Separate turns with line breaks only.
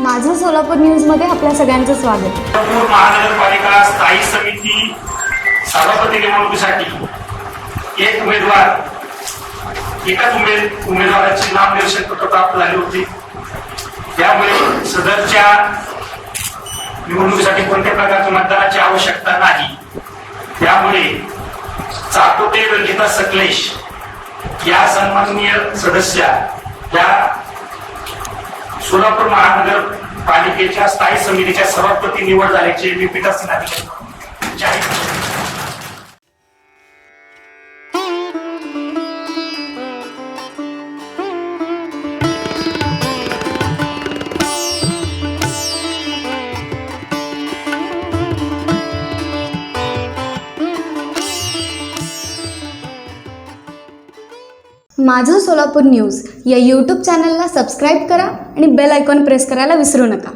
माझं सोलापूर न्यूजमध्ये आपल्या सगळ्यांचं स्वागत.
सोलापूर महानगरपालिका स्थायी समिती सभापती निवडणुकीसाठी एक उमेदवार एकाच उमेदवाराचे नामनिर्देशन पत्र प्राप्त झाले होते. त्यामुळे सदरच्या निवडणुकीसाठी कोणत्या प्रकारच्या मतदानाची आवश्यकता नाही. त्यामुळे चाकोटे रंजिता सकलेश या सन्माननीय सदस्या या सोलापूर महानगरपालिकेच्या स्थायी समितीच्या सभापती निवड झाल्याचे मी पीठासीन अधिकारी जाहीर करतो.
माझं सोलापूर न्यूज या यूट्यूब चॅनलला सबस्क्राईब करा आणि बेल आयकॉन प्रेस करायला विसरू नका.